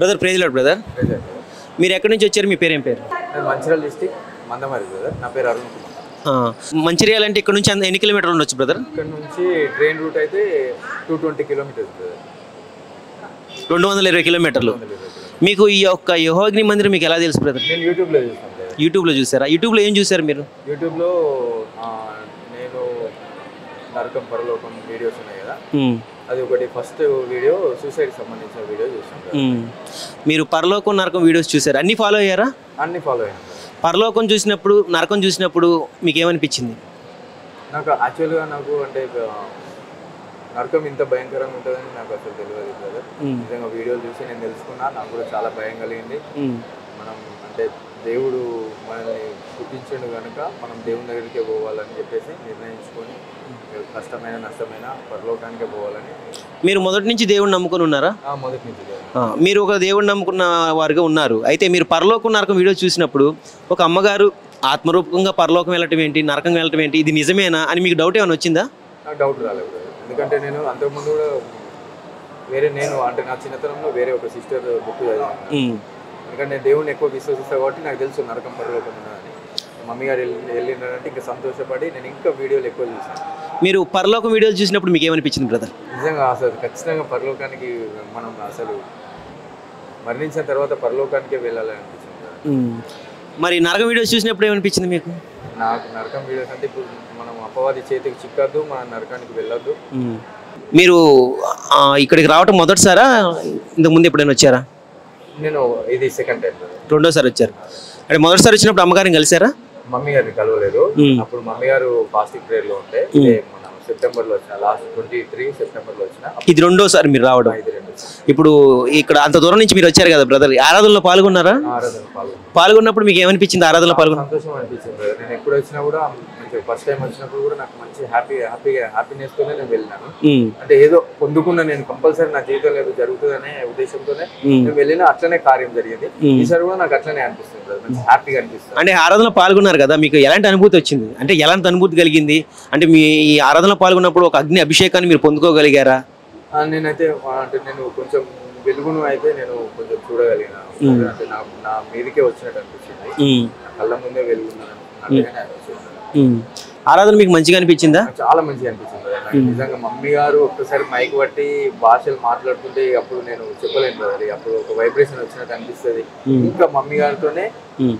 Brother praise Lord brother. మీరు ఎక్కడి నుంచి వచ్చారు? మీ పేరు ఏం పేరు? నేను మంచిర్యాల డిస్ట్రిక్ట్ మందమరి బ్రదర్. నా పేరు అరుణ్ కుమార్. మంచిర్యాల అంటే ఇక్కడ నుంచి ఎన్ని కిలోమీటర్లు ఉండొచ్చు బ్రదర్? ఇక్కడ నుంచి ట్రైన్ రూట్ అయితే 220 కిలోమీటర్స్ బ్రదర్. 220 కిలోమీటర్లు. మీకు ఈ యొక్క యెహోవా మందిరం మీకు ఎలా తెలుసు బ్రదర్? నేను యూట్యూబ్లో చూసాను బ్రదర్. యూట్యూబ్లో చూసారా? యూట్యూబ్లో ఏం చూసారు మీరు? యూట్యూబ్లో నేను నరకం పరలోకం వీడియోస్ ఉన్నాయి కదా, అది ఒకటి ఫస్ట్ వీడియో సూసైడ్ సంబంధించిన వీడియో చూసాను. మీరు పరలోకం నరకం వీడియోస్ చూసారు, అన్ని ఫాలో అయ్యారా? అన్ని ఫాలో అయ్యాను. పరలోకం చూసినప్పుడు నరకం చూసినప్పుడు మీకు ఏమనిపించింది? నాకు యాక్చువల్గా అంటే నరకం ఇంత భయంకరంగా ఉంటుందని నాకు అసలు తెలియదు బ్రదర్. నిజంగా వీడియోలు చూసి నేను తెలుసుకున్నా, నాకు కూడా చాలా భయం కలిగింది. మనం అంటే దేవుడు మనల్ని పుట్టించిండు కనుక మనం దేవుని దగ్గరికే పోవాలని చెప్పేసి నిర్ణయించుకొని కష్టమైన నష్టమైన పరలోకానికే పోవాలని. మీరు మొదటి నుంచి దేవుడిని నమ్ముకొని ఉన్నారా? మొదటి నుంచి. మీరు ఒక దేవుడిని నమ్ముకున్న వారుగా ఉన్నారు. అయితే మీరు పరలోకం నరకం వీడియో చూసినప్పుడు ఒక అమ్మగారు ఆత్మరూపంగా పరలోకం వెళ్ళటం ఏంటి, నరకం వెళ్ళటం ఏంటి, ఇది నిజమేనా అని మీకు డౌట్ ఏమైనా వచ్చిందా? నాకు డౌట్ రాలేదు, ఎందుకంటే నేను అంతకుముందు కూడా నేను అంటే నా చిన్నతనంలో వేరే ఒక సిస్టర్ బుక్ చదివాను. ఎందుకంటే నేను దేవుడిని ఎక్కువ విశ్వసిస్తాను కాబట్టి నాకు తెలుసు నరకం పరలోకం ఉన్నదని. మమ్మీ గారు వెళ్ళినారంటే ఇంకా సంతోషపడి నేను ఇంకా వీడియోలు ఎక్కువ చూసాను. మీరు పరలోకం వీడియోలు చూసినప్పుడు మీకు ఏమనిపించింది బ్రదర్? నిజంగా అసలు ఖచ్చితంగా పరలోకానికి మనం అసలు మరణించిన తర్వాత పరలోకానికే వెళ్ళాలని అనిపించింది. మరి నరకం వీడియోస్ చూసినప్పుడు ఏమనిపించింది మీకు? నాకు నరకం వీడియోస్ అంటే ఇప్పుడు మనం అపవాది చేతికి చిక్కద్దు, మన నరకానికి వెళ్ళొద్దు. మీరు ఇక్కడికి రావటం మొదటిసారా, ఇంతకు ముందు ఎప్పుడైనా వచ్చారా? నేను ఇది సెకండ్ టైం. రెండోసారి వచ్చారు. అంటే మొదటిసారి వచ్చినప్పుడు అమ్మగారిని కలిసారా? మమ్మీ గారిని కలవలేదు. అప్పుడు మమ్మీ గారు ఫాస్టింగ్ ప్రేయర్ లో ఉంటే మనం సెప్టెంబర్ లో వచ్చిన, లాస్ట్ 23 సెప్టెంబర్ లో వచ్చిన. ఇది రెండోసారి మీరు రావడం. ఇప్పుడు ఇక్కడ అంత దూరం నుంచి మీరు వచ్చారు కదా బ్రదర్, ఆరాధనలో పాల్గొన్నారా? పాల్గొన్నప్పుడు మీకు ఏమనిపించింది? ఆరాధనలో పాల్గొన్న సంతోషం అనిపించింది. నేను ఎప్పుడు వచ్చినా కూడా ఫస్ట్ టైం వచ్చినప్పుడు కూడా నాకు మంచి హ్యాపీనెస్ తోనే నేను వెళ్ళినాను. అంటే ఏదో పొందుకున్నా, నేను కంపల్సరీ నా జీవితంలో ఏదో జరుగుతుందనే ఉద్దేశంతోనే నేను వెళ్ళినా, అట్లనే కార్యం జరిగింది. ఈసారి కూడా నాకు అట్లనే అనిపిస్తుంది, మంచి హ్యాపీగా అనిపిస్తుంది. అంటే ఆరాధనలో పాల్గొన్నారు కదా, మీకు ఎలాంటి అనుభూతి వచ్చింది? అంటే ఎలాంటి అనుభూతి కలిగింది? అంటే మీ ఈ ఆరాధనలో పాల్గొన్నప్పుడు ఒక అగ్ని అభిషేకాన్ని మీరు పొందుకోగలిగారా? నేనైతే అంటే నేను కొంచెం వెలుగును అయితే నేను కొంచెం చూడగలిగినా. అంటే నా మీదకే వచ్చినట్టు అనిపించింది, కళ్ళ ముందే వెలుగున్నాను. ఆరాధన మీకు మంచిగా అనిపించిందా? చాలా మంచిగా అనిపించింది నిజంగా. మమ్మీ గారు ఒక్కసారి మైక్ బట్టి భాషలు మాట్లాడుతుంటే అప్పుడు నేను చెప్పలేను కదా, అప్పుడు ఒక వైబ్రేషన్ వచ్చినట్టు అనిపిస్తుంది. ఇంకా మమ్మీ గారితోనే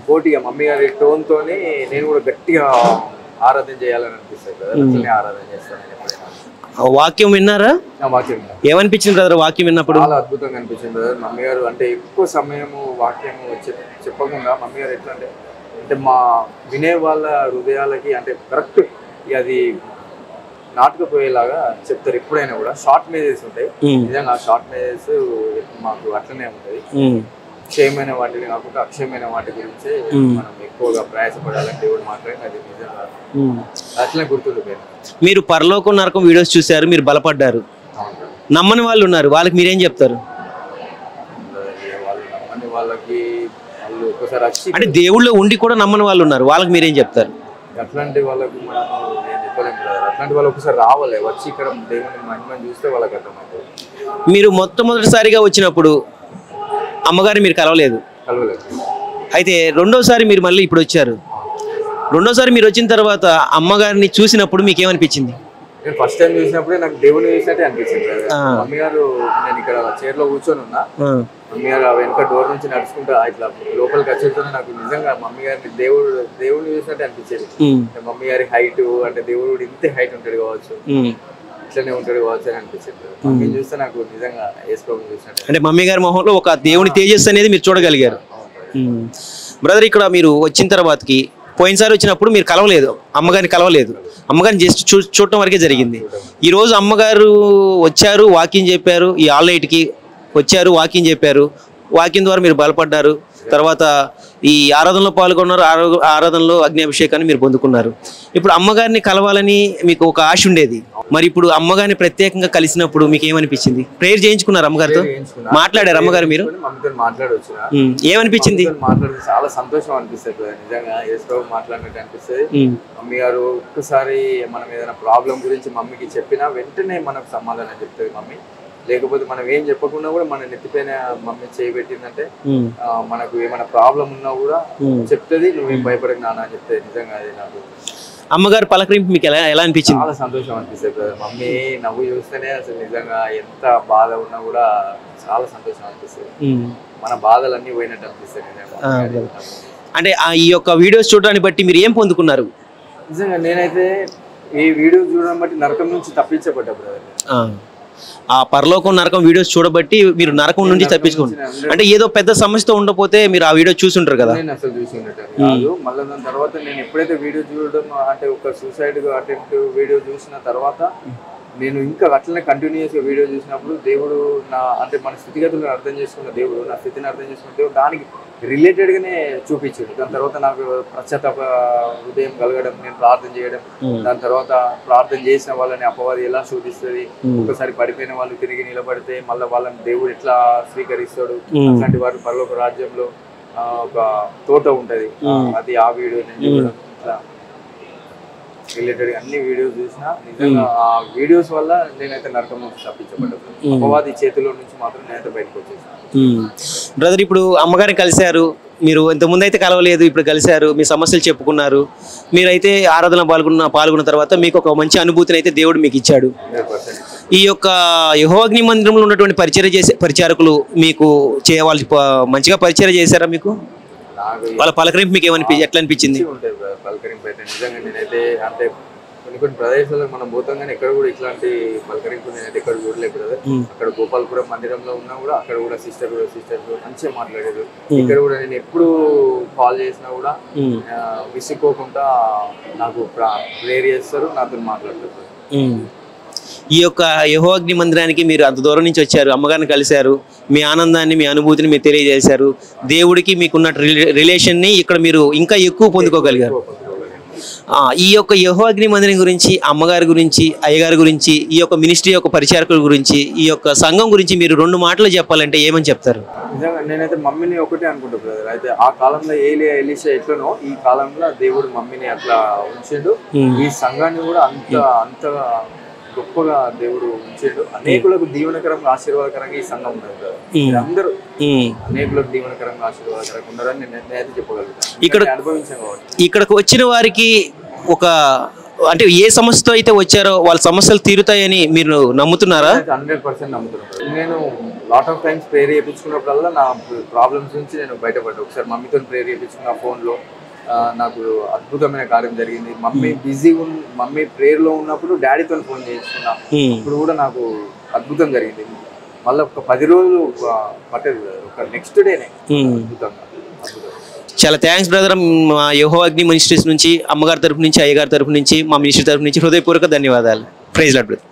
పోటీగా మమ్మీ గారి టోన్ తోనే నేను కూడా గట్టిగా ఆరాధన చేయాలని అనిపిస్తుంది కదా, అట్లనే ఆరాధన చేస్తాను. వాక్యం విన్నారా? వాక్యం ఏమనిపించింది బ్రదర్ వాక్యం విన్నప్పుడు? చాలా అద్భుతంగా అనిపించింది బ్రదర్. మమ్మీ గారు అంటే ఎక్కువ సమయము వాక్యము చెప్పకుండా మమ్మీ గారు ఎట్లా అంటే మా వినే వాళ్ళ హృదయాలకి అంటే కరెక్ట్ అది నాటుకుపోయేలాగా చెప్తారు. ఎప్పుడైనా కూడా షార్ట్ మెసేజెస్ ఉంటాయి, నిజంగా ఆ షార్ట్ మెసేజెస్ మాకు అట్లనే ఉంటుంది. క్షయమైన వాటిని కాకుండా అక్షయమైన వాటి గురించి మనం ఎక్కువగా ప్రయాసపడాలని దేవుడు మాట్లాడి అది నిజంగా అట్లనే గుర్తుండిపోయింది. మీరు పరలోకం నరకం వీడియోస్ చూసారు, మీరు బలపడ్డారు. నమ్మని వాళ్ళు ఉన్నారు, వాళ్ళకి మీరేం చెప్తారు? వాళ్ళు నమ్మని వాళ్ళకి వాళ్ళు ఒకసారి వచ్చి అంటే దేవుళ్ళో ఉండి కూడా నమ్మని వాళ్ళు ఉన్నారు, వాళ్ళకి మీరేం చెప్తారు? అట్లాంటి వాళ్ళకు మనం ఏం చెప్పలేము కదా. అట్లాంటి వాళ్ళు ఒకసారి రావాలి, వచ్చి ఇక్కడ దేవుని మహిమని చూస్తే వాళ్ళకి అర్థమవుతుంది. మీరు మొట్టమొదటిసారిగా వచ్చినప్పుడు అమ్మగారిని మీరు కలవలేదు. అయితే రెండోసారి మీరు మళ్ళీ ఇప్పుడు వచ్చారు. రెండోసారి మీరు వచ్చిన తర్వాత అమ్మగారిని చూసినప్పుడు మీకు ఏమనిపించింది? నేను ఫస్ట్ టైం చూసినప్పుడే నాకు దేవుని చూసినట్టే అనిపించింది. మమ్మీ గారు నేను ఇక్కడ చైర్ లో కూర్చొని ఉన్నా, మమ్మీ గారు వెనక డోర్ నుంచి నడుచుకుంటా ఇట్లా లోపలికి వచ్చేటోనే నాకు నిజంగా మమ్మీ గారిని దేవుడిని చూసినట్టే అనిపించేది. మమ్మీ గారి హైట్ అంటే దేవుడు ఇంతే హైట్ ఉంటాడు కావచ్చు, ఇట్లనే ఉంటాడు కావచ్చు అని అనిపించింది. మమ్మీని చూస్తే నాకు నిజంగా యేసుప్రభుని చూసినట్టు. అంటే మమ్మీ గారి మొహంలో ఒక దేవుని తేజస్సు అనేది మీరు చూడగలిగారు. బ్రదర్ ఇక్కడ మీరు వచ్చిన తర్వాతకి పోయినసారి వచ్చినప్పుడు మీరు కలవలేదు, అమ్మగారిని కలవలేదు, అమ్మగారిని జస్ట్ చూడటం వరకే జరిగింది. ఈరోజు అమ్మగారు వచ్చారు, వాకింగ్ చెప్పారు, ఈ ఆల్ నైట్కి వచ్చారు, వాకింగ్ చెప్పారు, వాకింగ్ ద్వారా మీరు బలపడ్డారు. తర్వాత ఈ ఆరాధనలో పాల్గొన్నారు, ఆరాధనలో అగ్ని అభిషేకాన్ని మీరు పొందుకున్నారు. ఇప్పుడు అమ్మగారిని కలవాలని మీకు ఒక ఆశ ఉండేది, మరి ఇప్పుడు అమ్మగారిని ప్రత్యేకంగా కలిసినప్పుడు మీకు ఏమనిపించింది? ప్రేయర్ చేయించుకున్నారు అమ్మగారితో? మాట్లాడారు అమ్మగారు? మీరు మాట్లాడవచ్చు, ఏమనిపించింది? మాట్లాడితే చాలా సంతోషం అనిపిస్తుంది నిజంగా, యేసుప్రభు మాట్లాడినట్టు అనిపిస్తుంది. మమ్మీ గారు ఒక్కసారి మనం ఏదైనా ప్రాబ్లం గురించి మమ్మీకి చెప్పినా వెంటనే మనకు సమాధానం చెప్తుంది మమ్మీ. లేకపోతే మనం ఏం చెప్పకుండా కూడా మన నెత్తిపైన మమ్మీ చేయబెట్టిందంటే మనకు ఏమైనా ప్రాబ్లం ఉన్నా కూడా చెప్తుంది, నువ్వేం భయపడకు నాన్న అని చెప్తే నిజంగా అది నాకు అమ్మగారు పలకరింపు మీకు ఎలా అనిపించింది? చాలా సంతోషం అనిపిస్తుంది బ్రదర్. మమ్మీ నవ్వు చూస్తేనే అసలు నిజంగా ఎంత బాధ ఉన్నా కూడా చాలా సంతోషం అనిపిస్తుంది. మన బాధలన్నీ పోయినట్టు అనిపిస్తుంది నిజంగా. అంటే ఈ యొక్క వీడియోస్ చూడడాన్ని బట్టి మీరు ఏం పొందుకున్నారు? నిజంగా నేనైతే ఈ వీడియో చూడడం బట్టి నరకం నుంచి తప్పించబడ్డా బ్రదర్. ఆ పరలోకం నరకం వీడియోస్ చూడబట్టి మీరు నరకం నుంచి తప్పించుకుంటారు. అంటే ఏదో పెద్ద సమస్యతో ఉండకపోతే మీరు ఆ వీడియో చూసి ఉంటారు కదా? నేను అసలు చూసి ఉండటం కాదు. మళ్ళీ దాని తర్వాత నేను ఎప్పుడైతే వీడియో చూడడం అంటే ఒక సూసైడ్ అటెంప్ట్ వీడియో చూసిన తర్వాత నేను ఇంకా అట్లనే కంటిన్యూస్ గా వీడియో చూసినప్పుడు దేవుడు అంటే మన స్థితిగతులను అర్థం చేసుకున్న దేవుడు, నా స్థితిని అర్థం చేసుకున్న దేవుడు దానికి రిలేటెడ్ గానే చూపించాడు. దాని తర్వాత నాకు పశ్చాత్తాప హృదయం కలగడం, నేను ప్రార్థన చేయడం, దాని తర్వాత ప్రార్థన చేసిన వాళ్ళని అపవాది ఎలా శోధిస్తుంది, ఒకసారి పడిపోయిన వాళ్ళు తిరిగి నిలబడితే మళ్ళీ వాళ్ళని దేవుడు ఎట్లా స్వీకరిస్తాడు, అట్లాంటి వారు పరలోక రాజ్యంలో ఒక తోట ఉంటది, అది ఆ వీడియో నేను చూడడం, ఇట్లా రిలేటెడ్ అన్ని వీడియోస్ చూసిన నిజంగా ఆ వీడియోస్ వల్ల నేనైతే నరకం నుంచి తప్పించబడ్డాను. అపవాది చేతిలో నుంచి మాత్రం నేనైతే బయటకు వచ్చేసాను. బ్రదర్, ఇప్పుడు అమ్మగారిని కలిశారు, మీరు ఇంతకుముందు అయితే కలవలేదు, ఇప్పుడు కలిశారు, మీ సమస్యలు చెప్పుకున్నారు, మీరైతే ఆరాధన పాల్గొన్న తర్వాత మీకు ఒక మంచి అనుభూతిని అయితే దేవుడు మీకు ఇచ్చాడు. ఈ యొక్క యెహోవా అగ్ని మందిరంలో ఉన్నటువంటి పరిచర్య చేసే పరిచారకులు మీకు వాళ్ళు మంచిగా పరిచర్య చేశారా? మీకు వాళ్ళ పలకరింపు మీకు ఎట్లా అనిపించింది? పలకరింపు అయితే నిజంగా నేనైతే అంటే కొన్ని ప్రదేశాలకు మనం పోతాం ఎక్కడ కూడా ఇట్లాంటి పలకరింపు నేనైతే ఎక్కడ చూడలేదు బ్రదర్. అక్కడ గోపాలపురం మందిరంలో ఉన్నా కూడా అక్కడ కూడా సిస్టర్ మంచిగా మాట్లాడేది. ఇక్కడ కూడా నేను ఎప్పుడు కాల్ చేసినా కూడా విసుక్కోకుండా నాకు ప్రేయర్ చేస్తారు, నాతో మాట్లాడతారు. ఈ యొక్క యెహోవా అగ్ని మందిరానికి మీరు అంత దూరం నుంచి వచ్చారు, అమ్మగారిని కలిశారు, మీ ఆనందాన్ని మీ అనుభూతిని మీరు తెలియజేశారు, దేవుడికి మీకున్న రిలేషన్ని ఇక్కడ మీరు ఇంకా ఎక్కువ పొందుకోగలిగారు. ఈ యొక్క యెహోవా అగ్ని మందిరం గురించి, అమ్మగారి గురించి, అయ్యగారి గురించి, ఈ యొక్క మినిస్ట్రీ యొక్క పరిచారకుల గురించి, ఈ యొక్క సంఘం గురించి మీరు 2 మాటలు చెప్పాలంటే ఏమని చెప్తారు? నిజంగా నేనైతే మమ్మీని ఒకటే అనుకుంటా బ్రదర్. అయితే ఆ కాలంలో ఎలీషా ఎట్లనో ఈ కాలంలో దేవుడు మమ్మీని అట్లా ఉంచాడు, ఈ సంఘాన్ని కూడా అంత గొప్పగా దేవుడు ఉంచాడు. అనేకులకు దీవెనకరంగా ఆశీర్వాదకరంగా ఈ సంఘం ఉన్నది. అందరూ అనేకులకు దీవెనకరంగా ఆశీర్వాదకరంగా ఉన్నారని నేనైతే చెప్పగలుగుతాను. ఇక్కడ అనుభవించాను కాబట్టి. ఇక్కడికి వచ్చిన వారికి ఒక అంటే ఏ సమస్యతో అయితే వచ్చారో వాళ్ళ సమస్యలు తీరుతాయని మీరు నమ్ముతున్నారా? 100% నమ్ముతున్నాను. నేను లాట్ ఆఫ్ టైమ్స్ ప్రేయర్ చేయించుకున్నప్పుడల్లా నా ప్రాబ్లమ్స్ నుంచి నేను బయటపడ్డా. ఒకసారి మమ్మీతో ప్రేయర్ చేయించుకున్న ఫోన్లో నాకు అద్భుతమైన కార్యం జరిగింది. మమ్మీ ప్రేయర్ లో ఉన్నప్పుడు డాడీతో ఫోన్ చేయించుకున్నా, ఇప్పుడు కూడా నాకు అద్భుతం జరిగింది. మళ్ళీ ఒక 10 రోజులు పట్టేది, ఒక నెక్స్ట్ డేనే అద్భుతంగా. చాలా థ్యాంక్స్ బ్రదర్. మా యెహోవా అగ్ని మినిస్ట్రీస్ నుంచి, అమ్మగారి తరపు నుంచి, అయ్యగారి తరపు నుంచి, మా మినిస్ట్రీ తరపు నుంచి హృదయపూర్వక ధన్యవాదాలు. Praise Lord brother.